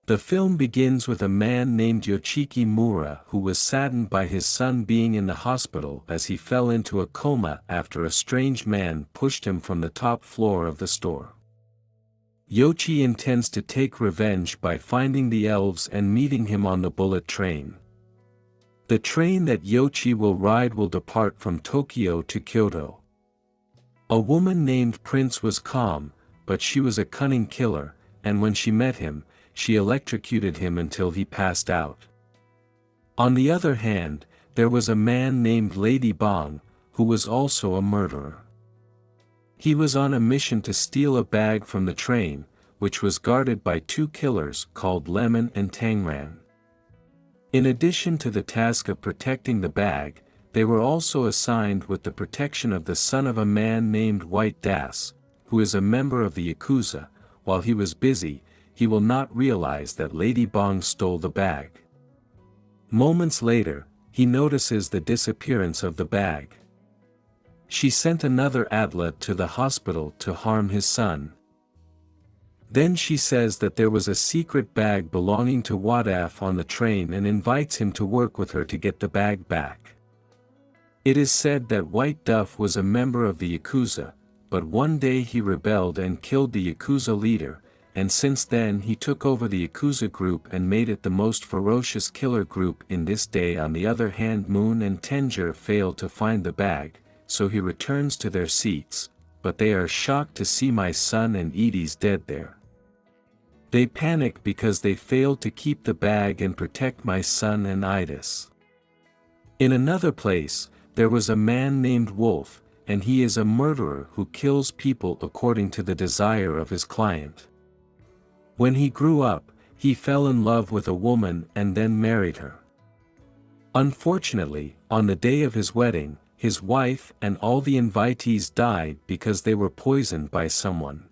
The film begins with a man named Yoshiki Mura who was saddened by his son being in the hospital as he fell into a coma after a strange man pushed him from the top floor of the store. Yoshi intends to take revenge by finding the elves and meeting him on the bullet train. The train that Yoshi will ride will depart from Tokyo to Kyoto. A woman named Prince was calm, but she was a cunning killer, and when she met him, she electrocuted him until he passed out. On the other hand, there was a man named Lady Bong, who was also a murderer. He was on a mission to steal a bag from the train, which was guarded by two killers called Lemon and Tangran. In addition to the task of protecting the bag, they were also assigned with the protection of the son of a man named White Das, who is a member of the Yakuza. While he was busy, he will not realize that Lady Bong stole the bag. Moments later, he notices the disappearance of the bag. She sent another athlete to the hospital to harm his son. Then she says that there was a secret bag belonging to Wadaf on the train and invites him to work with her to get the bag back. It is said that White Duff was a member of the Yakuza, but one day he rebelled and killed the Yakuza leader, and since then he took over the Yakuza group and made it the most ferocious killer group in this day. On the other hand, Moon and Tenger failed to find the bag, so he returns to their seats, but they are shocked to see my son and Edie's dead there. They panic because they failed to keep the bag and protect my son and Idis. In another place, there was a man named Wolf, and he is a murderer who kills people according to the desire of his client. When he grew up, he fell in love with a woman and then married her. Unfortunately, on the day of his wedding, his wife and all the invitees died because they were poisoned by someone.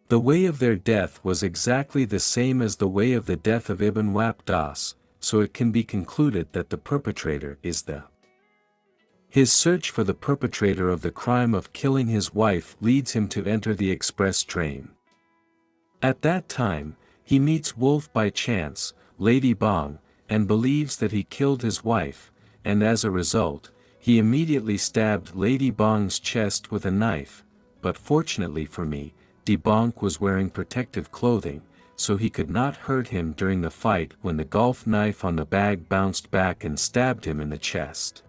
The way of their death was exactly the same as the way of the death of Ibn Wap Das, so it can be concluded that the perpetrator is His search for the perpetrator of the crime of killing his wife leads him to enter the express train. At that time, he meets Wolf by chance, Lady Bong, and believes that he killed his wife, and as a result, he immediately stabbed Lady Bong's chest with a knife, but fortunately for me, De Bonk was wearing protective clothing, so he could not hurt him during the fight when the golf knife on the bag bounced back and stabbed him in the chest.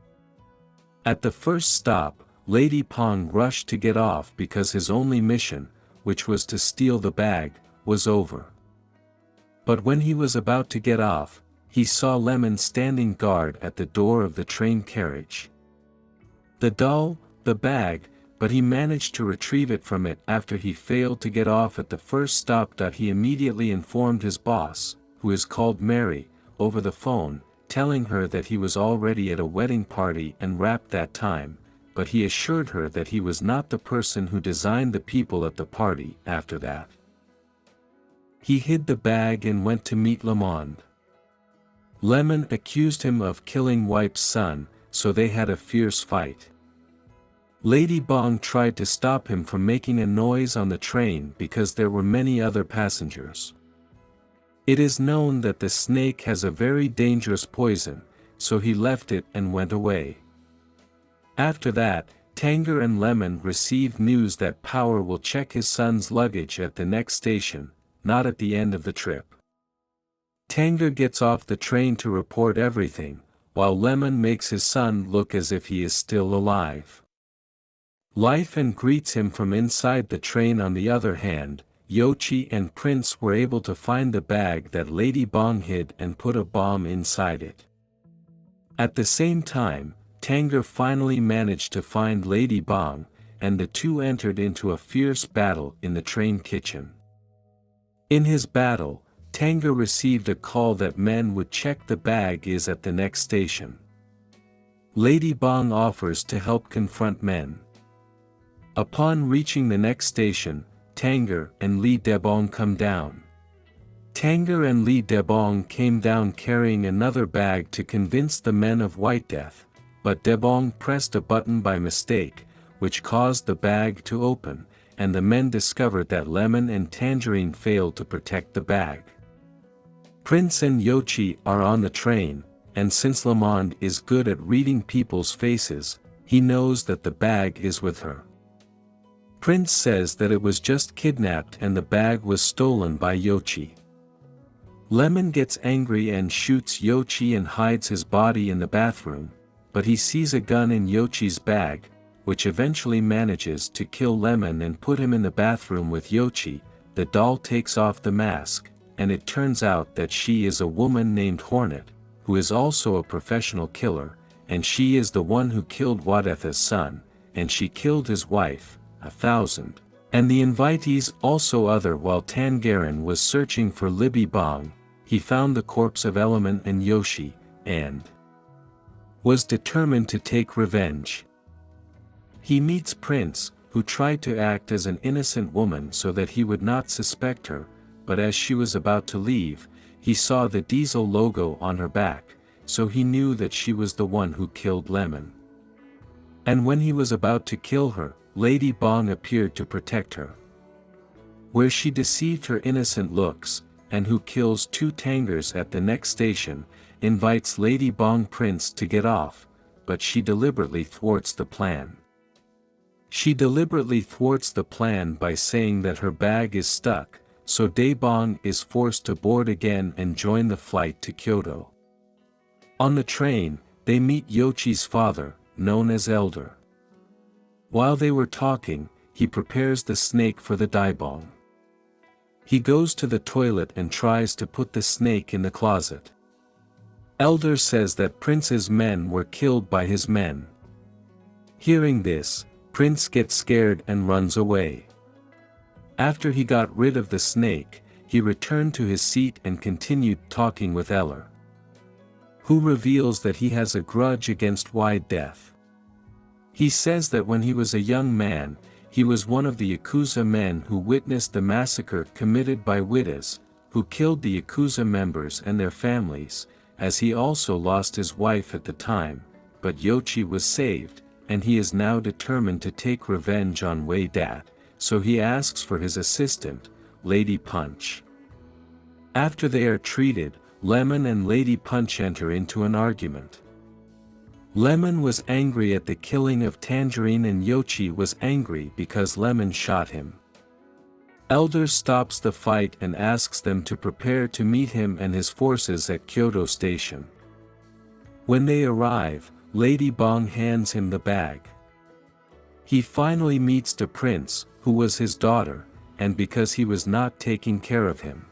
At the first stop, Lady Pong rushed to get off because his only mission, which was to steal the bag, was over. But when he was about to get off, he saw Lemon standing guard at the door of the train carriage. The bag, but he managed to retrieve it from it after he failed to get off at the first stop. He immediately informed his boss, who is called Mary, over the phone, telling her that he was already at a wedding party and wrapped that time, but he assured her that he was not the person who designed the people at the party. After that, he hid the bag and went to meet Lamond. Lemon accused him of killing Wipe's son, so they had a fierce fight. Lady Bong tried to stop him from making a noise on the train because there were many other passengers. It is known that the snake has a very dangerous poison, so he left it and went away. After that, Tanger and Lemon received news that Power will check his son's luggage at the next station, not at the end of the trip. Tanger gets off the train to report everything, while Lemon makes his son look as if he is still alive. Life and greets him from inside the train. On the other hand, Yoshi and Prince were able to find the bag that Lady Bong hid and put a bomb inside it. At the same time, Tanger finally managed to find Lady Bong, and the two entered into a fierce battle in the train kitchen. In his battle, Tanger received a call that men would check the bag is at the next station. Lady Bong offers to help confront men. Upon reaching the next station, Tanger and Li Debong come down. Tanger and Li Debong came down carrying another bag to convince the men of White Death, but Debong pressed a button by mistake, which caused the bag to open, and the men discovered that Lemon and Tangerine failed to protect the bag. Prince and Yoshi are on the train, and since Lamond is good at reading people's faces, he knows that the bag is with her. Prince says that it was just kidnapped and the bag was stolen by Yoshi. Lemon gets angry and shoots Yoshi and hides his body in the bathroom, but he sees a gun in Yoshi's bag, which eventually manages to kill Lemon and put him in the bathroom with Yoshi. The doll takes off the mask, and it turns out that she is a woman named Hornet, who is also a professional killer, and she is the one who killed Wadetha's son, and she killed his wife, 1,000. And the invitees also other. While Tangaran was searching for Libby Bong, he found the corpse of Element and Yoshi, and was determined to take revenge. He meets Prince, who tried to act as an innocent woman so that he would not suspect her, but as she was about to leave, he saw the Diesel logo on her back, so he knew that she was the one who killed Lemon. And when he was about to kill her, Lady Bong appeared to protect her. Where she deceived her innocent looks, and who kills two Tangers at the next station, invites Lady Bong Prince to get off, but she deliberately thwarts the plan. She deliberately thwarts the plan by saying that her bag is stuck, so Daebong is forced to board again and join the flight to Kyoto. On the train, they meet Yoshi's father, known as Elder. While they were talking, he prepares the snake for the Daebong. He goes to the toilet and tries to put the snake in the closet. Elder says that Prince's men were killed by his men. Hearing this, Prince gets scared and runs away. After he got rid of the snake, he returned to his seat and continued talking with Eller, who reveals that he has a grudge against Wide Death. He says that when he was a young man, he was one of the Yakuza men who witnessed the massacre committed by Witas, who killed the Yakuza members and their families, as he also lost his wife at the time, but Yoshi was saved, and he is now determined to take revenge on Wei Dat, so he asks for his assistant, Lady Punch. After they are treated, Lemon and Lady Punch enter into an argument. Lemon was angry at the killing of Tangerine and Yoshi was angry because Lemon shot him. Elder stops the fight and asks them to prepare to meet him and his forces at Kyoto Station. When they arrive, Lady Bong hands him the bag. He finally meets the prince, who was his daughter, and because he was not taking care of him,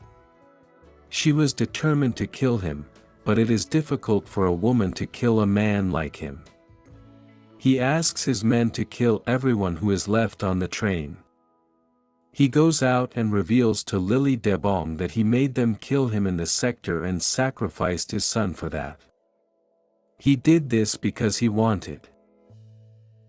she was determined to kill him, but it is difficult for a woman to kill a man like him. He asks his men to kill everyone who is left on the train. He goes out and reveals to Lily Daebong that he made them kill him in the sector and sacrificed his son for that. He did this because he wanted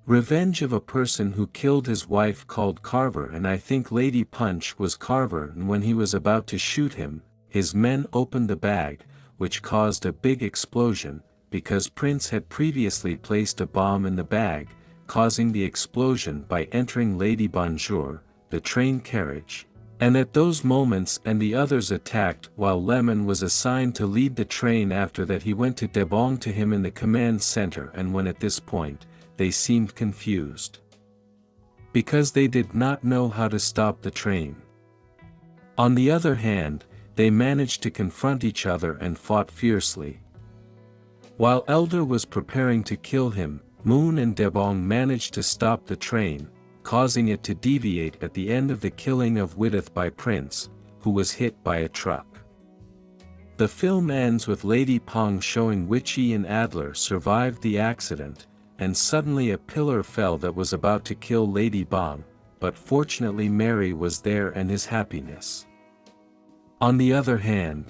revenge of a person who killed his wife called Carver, and I think Lady Punch was Carver, and when he was about to shoot him, his men opened the bag, which caused a big explosion, because Prince had previously placed a bomb in the bag, causing the explosion by entering Lady Bonjour, the train carriage. And at those moments and the others attacked while Lemon was assigned to lead the train. After that he went to Daebong to him in the command center, and when at this point, they seemed confused, because they did not know how to stop the train. On the other hand, they managed to confront each other and fought fiercely. While Elder was preparing to kill him, Moon and Daebong managed to stop the train, causing it to deviate at the end of the killing of Widith by Prince, who was hit by a truck. The film ends with Lady Pong showing Witchy and Adler survived the accident, and suddenly a pillar fell that was about to kill Lady Bong, but fortunately Mary was there and his happiness. On the other hand,